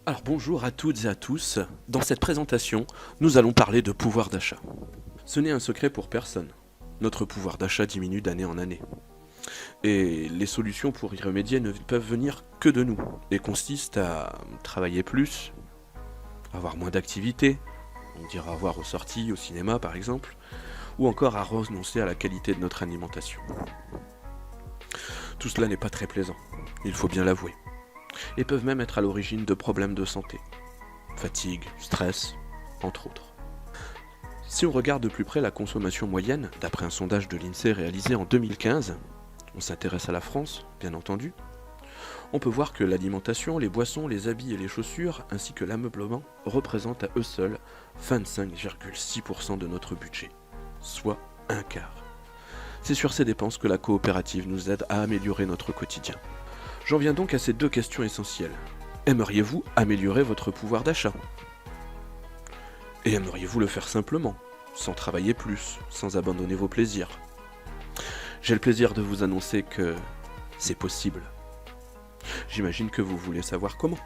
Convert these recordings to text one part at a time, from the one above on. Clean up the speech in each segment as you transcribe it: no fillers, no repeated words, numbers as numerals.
Alors bonjour à toutes et à tous. Dans cette présentation, nous allons parler de pouvoir d'achat. Ce n'est un secret pour personne. Notre pouvoir d'achat diminue d'année en année. Et les solutions pour y remédier ne peuvent venir que de nous, et consistent à travailler plus, avoir moins d'activités, on dira au revoir aux sorties, au cinéma par exemple, ou encore à renoncer à la qualité de notre alimentation. Tout cela n'est pas très plaisant, il faut bien l'avouer, et peuvent même être à l'origine de problèmes de santé, fatigue, stress, entre autres. Si on regarde de plus près la consommation moyenne, d'après un sondage de l'INSEE réalisé en 2015, on s'intéresse à la France, bien entendu, on peut voir que l'alimentation, les boissons, les habits et les chaussures, ainsi que l'ameublement, représentent à eux seuls 25,6% de notre budget, soit un quart. C'est sur ces dépenses que la coopérative nous aide à améliorer notre quotidien. J'en viens donc à ces deux questions essentielles. Aimeriez-vous améliorer votre pouvoir d'achat ? Et aimeriez-vous le faire simplement, sans travailler plus, sans abandonner vos plaisirs ? J'ai le plaisir de vous annoncer que c'est possible. J'imagine que vous voulez savoir comment.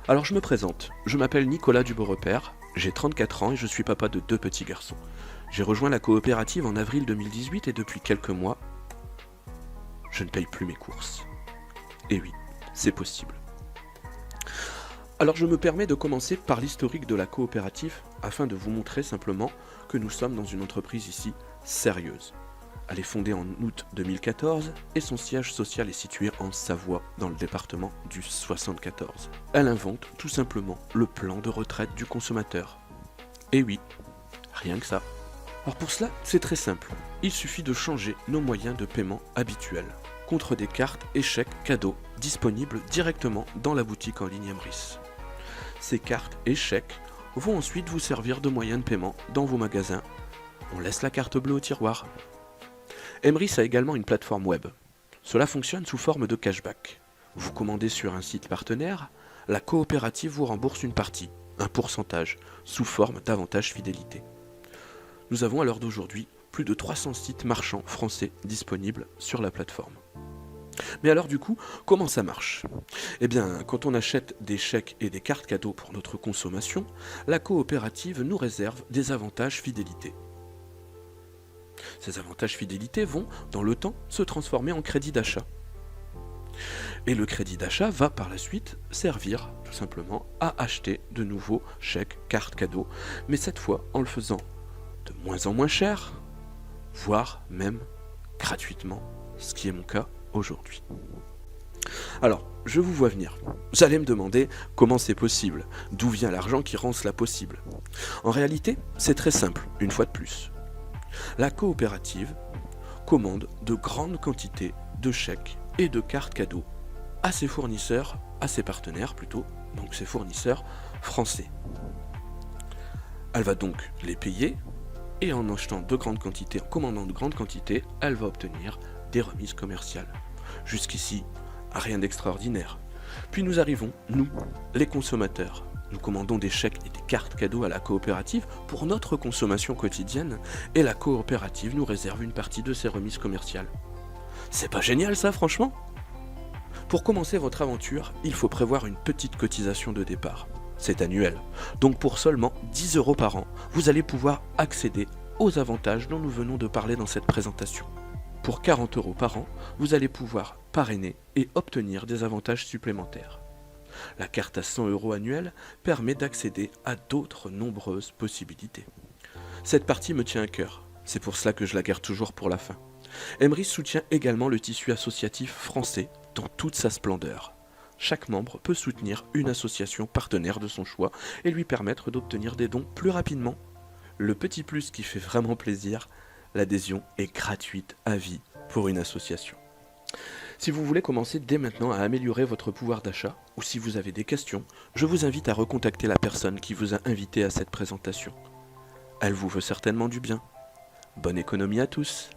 Alors je me présente, je m'appelle Nicolas Dubeau-Repère, j'ai 34 ans et je suis papa de 2 petits garçons. J'ai rejoint la coopérative en avril 2018 et depuis quelques mois, je ne paye plus mes courses. Et oui, c'est possible. Alors je me permets de commencer par l'historique de la coopérative afin de vous montrer simplement que nous sommes dans une entreprise ici sérieuse. Elle est fondée en août 2014 et son siège social est situé en Savoie, dans le département du 74. Elle invente tout simplement le plan de retraite du consommateur. Et oui, rien que ça. Alors pour cela, c'est très simple. Il suffit de changer nos moyens de paiement habituels contre des cartes et chèques cadeaux disponibles directement dans la boutique en ligne Emrys. Ces cartes et chèques vont ensuite vous servir de moyen de paiement dans vos magasins. On laisse la carte bleue au tiroir. Emrys a également une plateforme web. Cela fonctionne sous forme de cashback. Vous commandez sur un site partenaire, la coopérative vous rembourse une partie, un pourcentage, sous forme d'avantage fidélité. Nous avons à l'heure d'aujourd'hui plus de 300 sites marchands français disponibles sur la plateforme. Mais alors du coup, comment ça marche ? Eh bien, quand on achète des chèques et des cartes cadeaux pour notre consommation, la coopérative nous réserve des avantages fidélité. Ces avantages fidélité vont, dans le temps, se transformer en crédit d'achat. Et le crédit d'achat va par la suite servir, tout simplement, à acheter de nouveaux chèques, cartes, cadeaux, mais cette fois en le faisant de moins en moins cher, voire même gratuitement, ce qui est mon cas aujourd'hui. Alors, je vous vois venir. Vous allez me demander comment c'est possible, d'où vient l'argent qui rend cela possible. En réalité, c'est très simple, une fois de plus. La coopérative commande de grandes quantités de chèques et de cartes cadeaux à ses fournisseurs, à ses partenaires plutôt, donc ses fournisseurs français. Elle va donc les payer et en achetant de grandes quantités, en commandant de grandes quantités, elle va obtenir des remises commerciales. Jusqu'ici, rien d'extraordinaire. Puis nous arrivons, nous, les consommateurs. Nous commandons des chèques et des cartes cadeaux à la coopérative pour notre consommation quotidienne et la coopérative nous réserve une partie de ses remises commerciales. C'est pas génial ça, franchement ? Pour commencer votre aventure, il faut prévoir une petite cotisation de départ. C'est annuel. Donc pour seulement 10 € par an, vous allez pouvoir accéder aux avantages dont nous venons de parler dans cette présentation. Pour 40 € par an, vous allez pouvoir parrainer et obtenir des avantages supplémentaires. La carte à 100 € annuelle permet d'accéder à d'autres nombreuses possibilités. Cette partie me tient à cœur, c'est pour cela que je la garde toujours pour la fin. Emrys soutient également le tissu associatif français dans toute sa splendeur. Chaque membre peut soutenir une association partenaire de son choix et lui permettre d'obtenir des dons plus rapidement. Le petit plus qui fait vraiment plaisir, l'adhésion est gratuite à vie pour une association. Si vous voulez commencer dès maintenant à améliorer votre pouvoir d'achat, ou si vous avez des questions, je vous invite à recontacter la personne qui vous a invité à cette présentation. Elle vous veut certainement du bien. Bonne économie à tous!